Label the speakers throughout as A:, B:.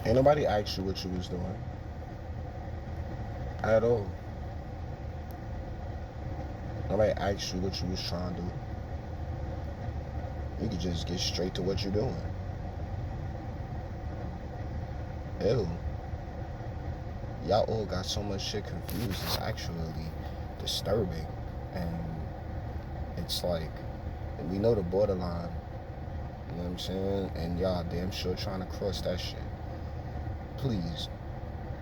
A: Ain't nobody asked you what you was doing at all. Nobody asked you what you was trying to do. You could just get straight to what you're doing. Ew. Y'all all got so much shit confused. It's actually disturbing. And it's like, we know the borderline. You know what I'm saying? And y'all damn sure trying to cross that shit. Please,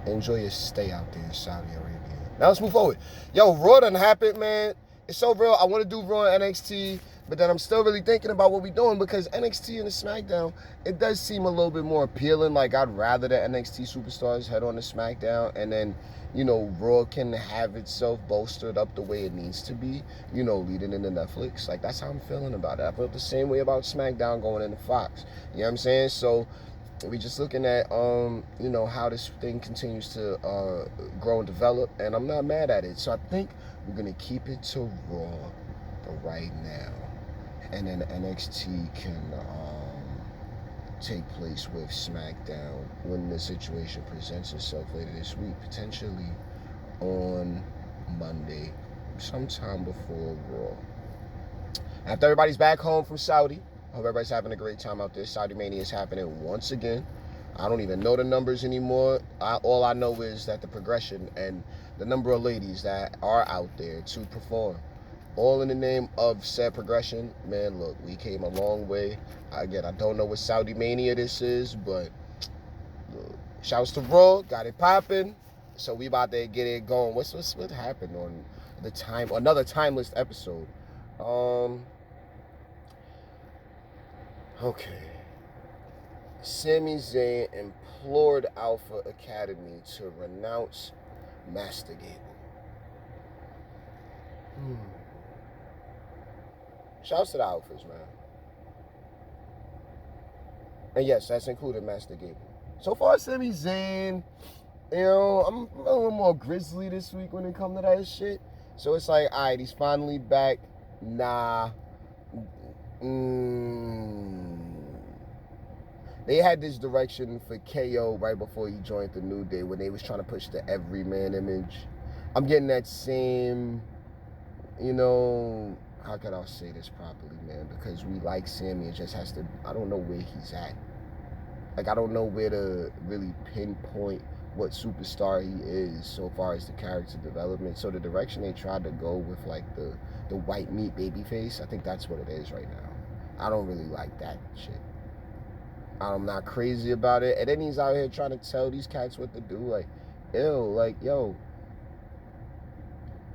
A: enjoy your stay out there in Saudi Arabia. Now let's move forward. Yo, Raw done happened, man. It's so real. I want to do Raw and NXT, but then I'm still really thinking about what we're doing because NXT and the SmackDown, it does seem a little bit more appealing. Like, I'd rather the NXT superstars head on to SmackDown, and then, you know, Raw can have itself bolstered up the way it needs to be, you know, leading into Netflix. Like, that's how I'm feeling about it. I felt the same way about SmackDown going into Fox. You know what I'm saying? So we just looking at you know, how this thing continues to grow and develop, and I'm not mad at it. So I think we're gonna keep it to Raw for right now, and then NXT can take place with SmackDown when the situation presents itself later this week, potentially on Monday, sometime before Raw. After everybody's back home from Saudi, I hope everybody's having a great time out there. Saudi Mania is happening once again. I don't even know the numbers anymore. All I know is that the progression and the number of ladies that are out there to perform, all in the name of said progression. Man, look, we came a long way. Again, I don't know what Saudi Mania this is, but look, shouts to Raw, got it popping. So we about to get it going. What happened on the time? Another timeless episode. Okay. Sami Zayn implored Alpha Academy to renounce Master Gable. Shouts to the Alphas, man. And yes, that's included Master Gable. So far, Sami Zayn, you know, I'm a little more grizzly this week when it comes to that shit. So it's like, all right, he's finally back. Nah. They had this direction for KO right before he joined the New Day when they was trying to push the everyman image. I'm getting that same, you know, how can I say this properly, man? Because we like Sammy, it just has to, I don't know where he's at. Like, I don't know where to really pinpoint what superstar he is so far as the character development. So the direction they tried to go with, like, the white meat baby face, I think that's what it is right now. I don't really like that shit. I'm not crazy about it. And then he's out here trying to tell these cats what to do. Like, ew, like, yo,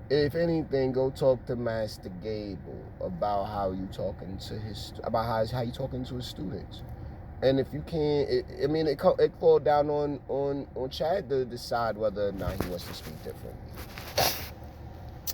A: if anything, go talk to Master Gable about how you talking to how you talking to his students. And if you can't, it fall down on Chad to decide whether or not he wants to speak differently.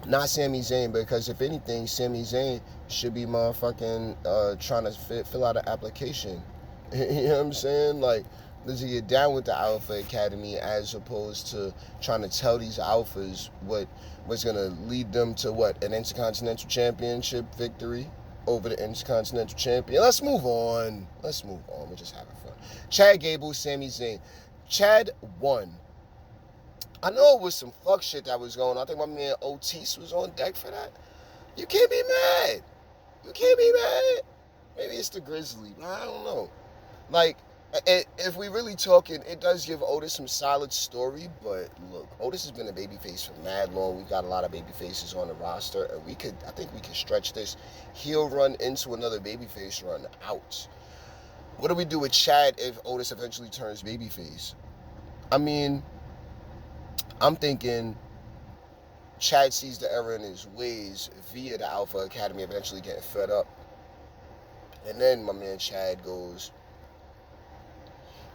A: Not Sami Zayn, because if anything, Sami Zayn should be motherfucking trying to fill out an application. You know what I'm saying? Like, does he get down with the Alpha Academy as opposed to trying to tell these alphas what's gonna lead them to an Intercontinental Championship victory over the Intercontinental Champion? Let's move on. We're just having fun. Chad Gable, Sami Zayn. Chad won. I know it was some fuck shit that was going on. I think my man Otis was on deck for that. You can't be mad. Maybe it's the Grizzly. I don't know. Like, if we really talking, it does give Otis some solid story, but look, Otis has been a babyface for mad long. We got a lot of babyfaces on the roster, and I think we could stretch this heel run into another babyface run out. What do we do with Chad if Otis eventually turns babyface? I mean, I'm thinking Chad sees the error in his ways via the Alpha Academy eventually getting fed up. And then my man Chad goes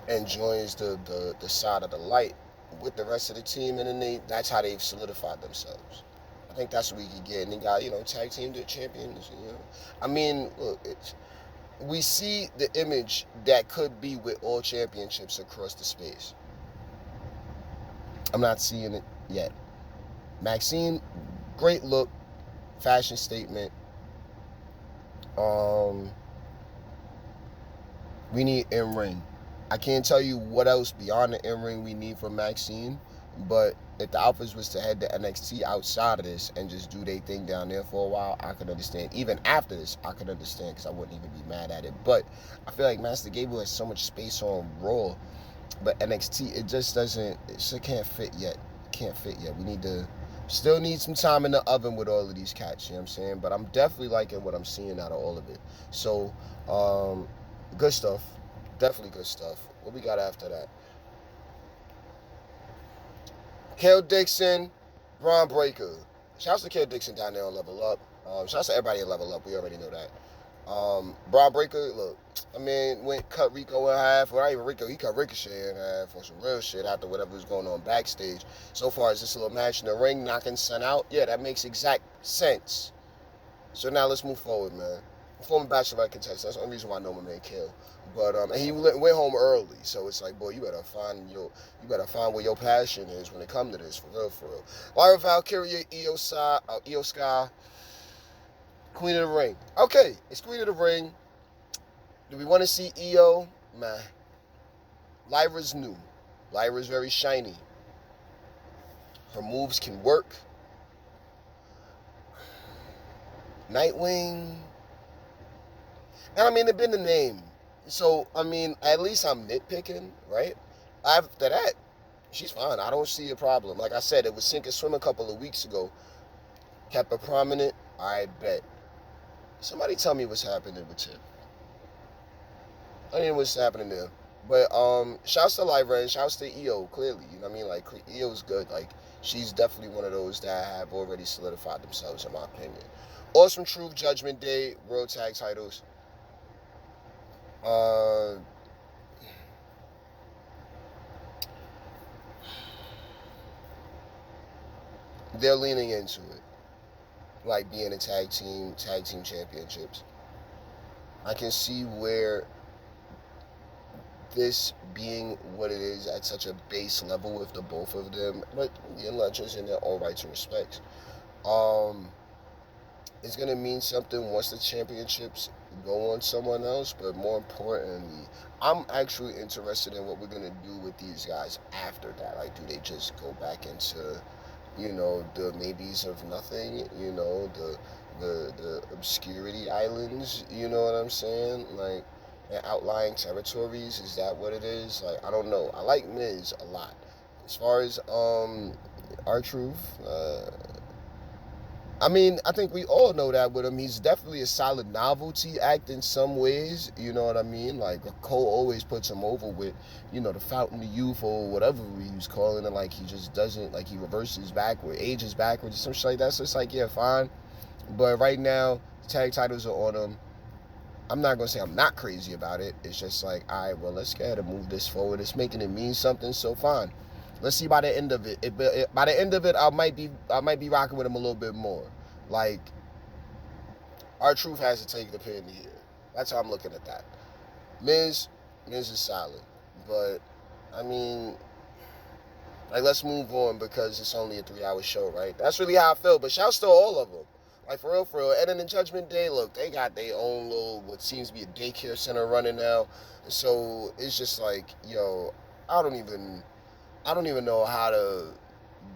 A: and joins the side of the light with the rest of the team, and then that's how they've solidified themselves. I think that's what we could get. And they got, tag team the champions, I mean, look, we see the image that could be with all championships across the space. I'm not seeing it yet. Maxine, great look, fashion statement. We need in-ring. I can't tell you what else beyond the in-ring we need from Maxine, but if the Alphas was to head to NXT outside of this and just do their thing down there for a while, I could understand. Even after this, I could understand because I wouldn't even be mad at it. But I feel like Master Gable has so much space on Raw, but NXT, it just doesn't, it just can't fit yet. Can't fit yet. We need to, still need some time in the oven with all of these cats, you know what I'm saying? But I'm definitely liking what I'm seeing out of all of it. So, good stuff. Definitely good stuff. What we got after that? Kale Dixon, Braun Breaker. Shouts to Kale Dixon down there on Level Up. Shouts to everybody at Level Up. We already know that. Braun Breaker, look, I mean, cut Rico in half. Well, not even Rico, he cut Ricochet in half on some real shit after whatever was going on backstage. So far as this little match in the ring, knocking Son out, yeah, that makes exact sense. So now let's move forward, man. Former Bachelorette contestant. That's the only reason why I know my man Kill. But and he went home early, so it's like, boy, you better find where your passion is when it comes to this, for real, for real. Lyra Valkyria, Io Sky, Queen of the Ring. Okay, it's Queen of the Ring. Do we want to see Io? Nah. Lyra's new. Lyra's very shiny. Her moves can work. Nightwing. And I mean, they've been the name. So, I mean, at least I'm nitpicking, right? After that, she's fine. I don't see a problem. Like I said, it was Sink or Swim a couple of weeks ago. Kept her prominent. I bet. Somebody tell me what's happening with Tip. I don't know what's happening there. But shouts to Lyra and shouts to Io, clearly. You know what I mean? Like, Io's good. Like, she's definitely one of those that have already solidified themselves, in my opinion. Awesome Truth, Judgment Day, World Tag Titles. They're leaning into it, like being a tag team championships. I can see where this being what it is at such a base level with the both of them, but legends in their own rights and respects. It's gonna mean something once the championships go on someone else, but more importantly, I'm actually interested in what we're gonna do with these guys after that. Like, do they just go back into, you know, the maybes of nothing, you know, the obscurity islands, you know what I'm saying? Like, and outlying territories, is that what it is? Like, I don't know. I like Miz a lot. As far as R-Truth, I mean, I think we all know that with him. He's definitely a solid novelty act in some ways, you know what I mean? Like, Cole always puts him over with, you know, the Fountain of Youth or whatever he was calling it. Like, he just doesn't, like, he reverses backward, ages backwards, some shit like that. So it's like, yeah, fine. But right now, the tag titles are on him. I'm not going to say I'm not crazy about it. It's just like, all right, well, let's go ahead and move this forward. It's making it mean something, so fine. Let's see by the end of it. By the end of it, I might be rocking with him a little bit more. Like, R-Truth has to take the pin here. That's how I'm looking at that. Miz is solid, but I mean, like, let's move on because it's only a 3-hour show, right? That's really how I feel. But shouts to all of them. Like, for real. And then the Judgment Day, look, they got their own little, what seems to be a daycare center running now. So it's just like, yo, I don't even know how to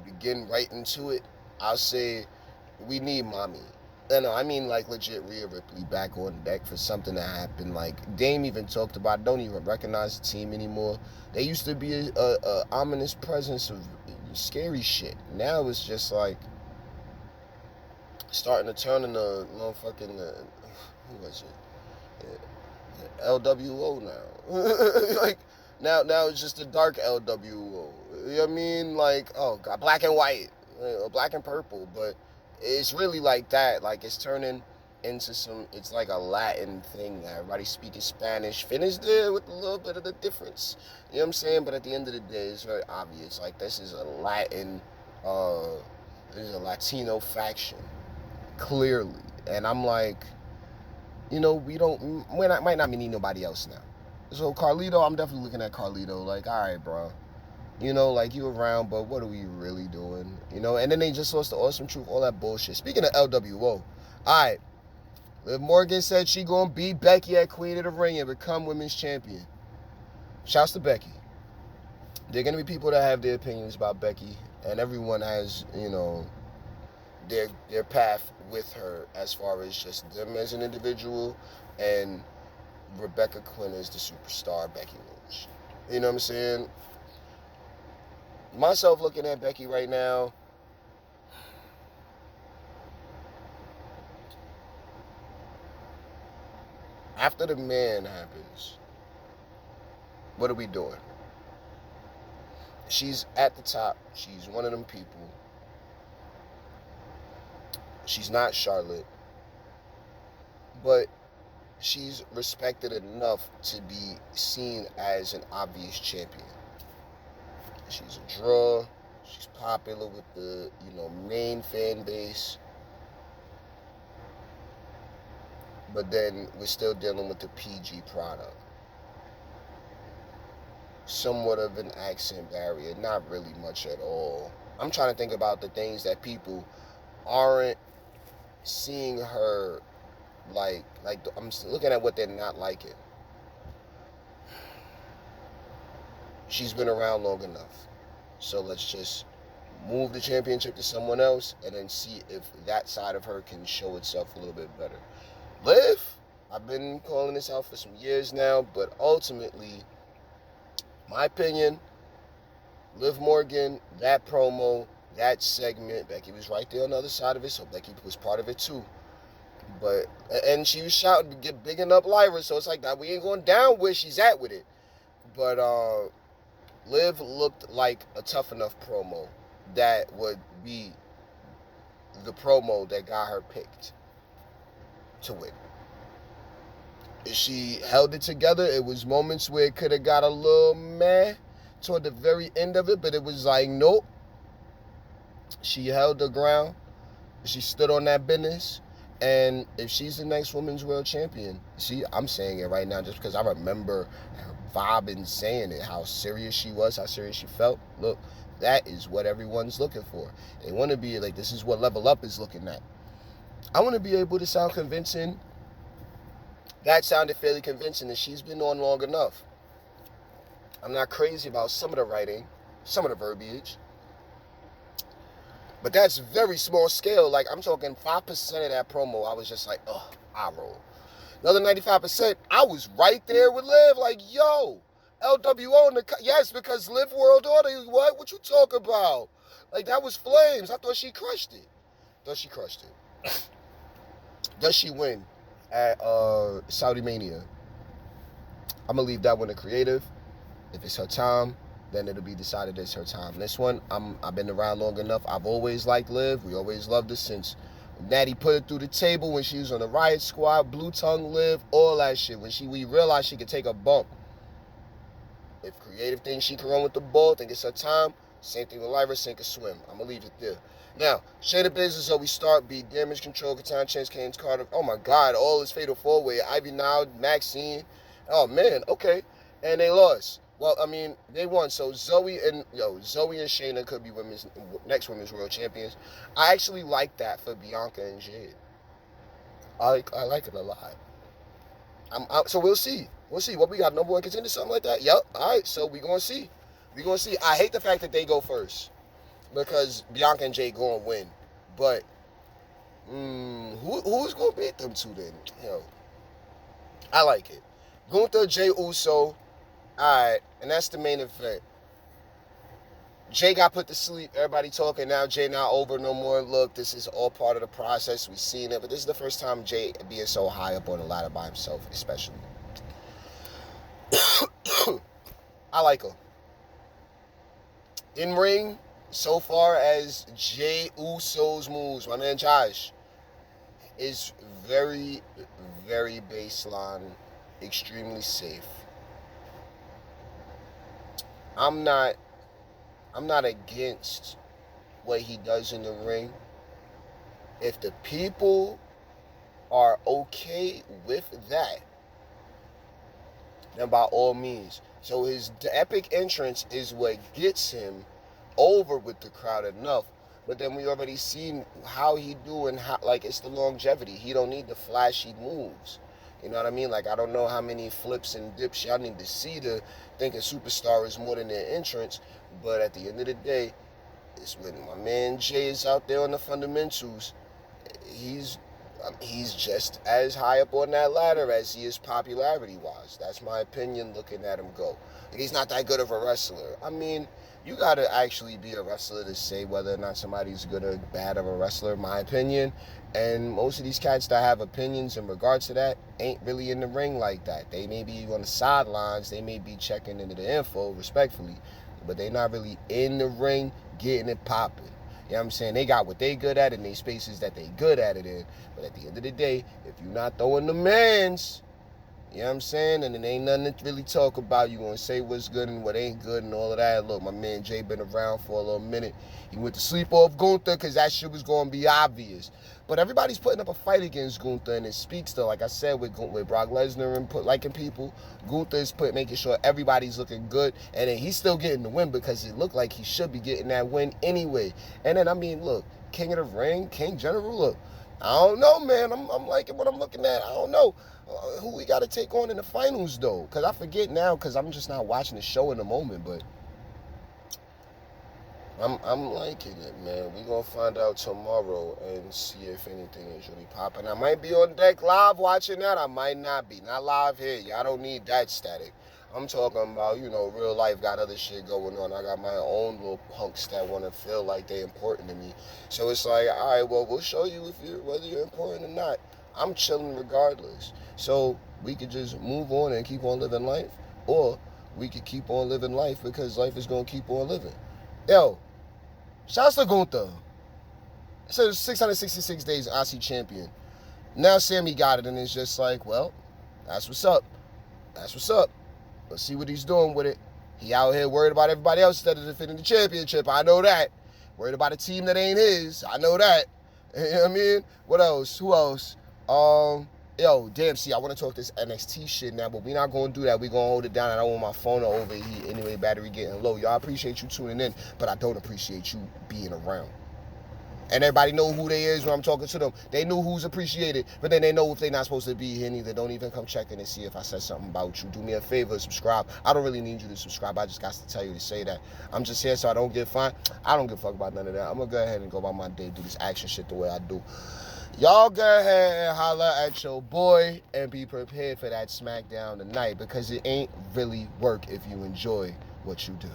A: begin right into it. I'll say we need mommy. No, I mean, like, legit Rhea Ripley back on deck for something that happened. Like, Dame even talked about it. Don't even recognize the team anymore. They used to be a ominous presence of scary shit. Now it's just like starting to turn into motherfucking who was it? LWO now. Like, now it's just a dark LWO. You know what I mean? Like, oh god, black and white, black and purple, but it's really like that. Like, it's turning into it's like a Latin thing that everybody's speaking Spanish. Finished there with a little bit of the difference. You know what I'm saying? But at the end of the day, it's very obvious. Like, this is a Latin, this is a Latino faction, clearly. And I'm like, you know, we might not need nobody else now. So Carlito, I'm definitely looking at Carlito like, all right, bro. You know, like, you around, but what are we really doing? You know, and then they just lost the Awesome Truth, all that bullshit. Speaking of LWO, all right, Liv Morgan said she gonna beat Becky at Queen of the Ring and become Women's Champion. Shouts to Becky. There are gonna be people that have their opinions about Becky, and everyone has, their path with her as far as just them as an individual, and Rebecca Quinn is the superstar Becky Lynch. You know what I'm saying? Myself looking at Becky right now, after the man happens, what are we doing? She's at the top. She's one of them people. She's not Charlotte, but she's respected enough to be seen as an obvious champion. She's a draw. She's popular with the, main fan base. But then we're still dealing with the PG product. Somewhat of an accent barrier, not really much at all. I'm trying to think about the things that people aren't seeing her like I'm looking at what they're not liking. She's been around long enough. So let's just move the championship to someone else and then see if that side of her can show itself a little bit better. Liv, I've been calling this out for some years now, but ultimately, my opinion, Liv Morgan, that promo, that segment, Becky was right there on the other side of it, so Becky was part of it too. And she was shouting, get bigging up Lyra, so it's like that we ain't going down where she's at with it. But Liv looked like a tough enough promo that would be the promo that got her picked to win. She held it together. It was moments where it could have got a little meh toward the very end of it, but it was like, nope. She held her ground. She stood on that business. And if she's the next women's world champion, I'm saying it right now just because I remember her vibing saying it, how serious she was, how serious she felt. Look, that is what everyone's looking for. They want to be like, this is what Level Up is looking at. I want to be able to sound convincing. That sounded fairly convincing, and she's been on long enough. I'm not crazy about some of the writing, some of the verbiage. But that's very small scale. Like, I'm talking 5% of that promo, I was just like, oh, I roll. Another 95%, I was right there with Liv. Like, yo, LWO in the... Yes, because Liv World Order, what? What you talk about? Like, that was flames. I thought she crushed it. Does she win at Saudi Mania? I'm going to leave that one to creative. If it's her time, then it'll be decided it's her time. This one, I've been around long enough. I've always liked Liv. We always loved her since Natty put it through the table when she was on the Riot Squad, Blue Tongue Liv, all that shit. When we realized she could take a bump. If creative thinks she can run with the ball, think it's her time, same thing with Lyra, sink or swim. I'm going to leave it there. Now, Shayna Baszler, so we start, be Damage Control, Katana Chance, Kane's Carter. Oh my God, all this fatal four-way. Ivy Now, Maxine. Oh man, okay. And they lost. Well, I mean, they won. So Zoe and Shayna could be next women's world champions. I actually like that for Bianca and Jade. I like it a lot. So we'll see. We'll see. What we got? Number one contender, something like that? Yep. All right. So we're going to see. I hate the fact that they go first because Bianca and Jade going to win. But who's going to beat them two then? I like it. Gunther, Jey Uso. Alright, and that's the main event. Jay got put to sleep. Everybody talking now. Jay not over no more. Look, this is all part of the process. We've seen it, but this is the first time Jay being so high up on the ladder by himself, especially. I like him. In ring, so far as Jey Uso's moves, my man Josh, is very, very baseline, extremely safe. I'm not against what he does in the ring. If the people are okay with that, then by all means. So his epic entrance is what gets him over with the crowd enough. But then we already seen how he do and how, like, it's the longevity. He don't need the flashy moves. You know what I mean? Like, I don't know how many flips and dips y'all need to see to think a superstar is more than their entrance. But at the end of the day, it's when my man Jay is out there on the fundamentals. He's he's just as high up on that ladder as he is popularity wise. That's my opinion looking at him go. Like, he's not that good of a wrestler. I mean, you gotta actually be a wrestler to say whether or not somebody's good or bad of a wrestler, my opinion. And most of these cats that have opinions in regards to that ain't really in the ring like that. They may be on the sidelines, they may be checking into the info respectfully, but they not really in the ring getting it popping. You know what I'm saying? They got what they good at in they spaces that they good at it in. But at the end of the day, if you're not throwing the mans, you know what I'm saying? And it ain't nothing to really talk about. You gonna say what's good and what ain't good and all of that. Look, my man Jay been around for a little minute. He went to sleep off Gunther because that shit was gonna be obvious. But everybody's putting up a fight against Gunther, and it speaks to, like I said, with Brock Lesnar and liking people. Gunther is making sure everybody's looking good, and then he's still getting the win because it looked like he should be getting that win anyway. And then, I mean, look, King of the Ring, King General, look, I don't know, man. I'm liking what I'm looking at. I don't know who we got to take on in the finals, though. Because I forget now because I'm just not watching the show in the moment, but I'm liking it, man. We gonna find out tomorrow and see if anything is really popping. I might be on deck live watching that. I might not be. Not live here. Y'all don't need that static. I'm talking about, real life got other shit going on. I got my own little punks that want to feel like they important to me. So it's like, all right, well, we'll show you whether you're important or not. I'm chilling regardless. So we could just move on and keep on living life, or we could keep on living life because life is gonna keep on living. Yo, shouts to Gunther. So 666 days IC champion. Now Sammy got it, and it's just like, well, that's what's up. That's what's up. Let's see what he's doing with it. He out here worried about everybody else instead of defending the championship. I know that. Worried about a team that ain't his. I know that. You know what I mean? What else? Who else? Yo, damn, see, I want to talk this NXT shit now, but we not going to do that. We going to hold it down. I don't want my phone to overheat anyway, battery getting low. Y'all appreciate you tuning in, but I don't appreciate you being around. And everybody know who they is when I'm talking to them. They know who's appreciated, but then they know if they're not supposed to be here neither. Don't even come checking and see if I said something about you. Do me a favor, subscribe. I don't really need you to subscribe. I just got to tell you to say that. I'm just here so I don't get fined. I don't give a fuck about none of that. I'm going to go ahead and go about my day, do this action shit the way I do. Y'all go ahead and holler at your boy and be prepared for that SmackDown tonight because it ain't really work if you enjoy what you do.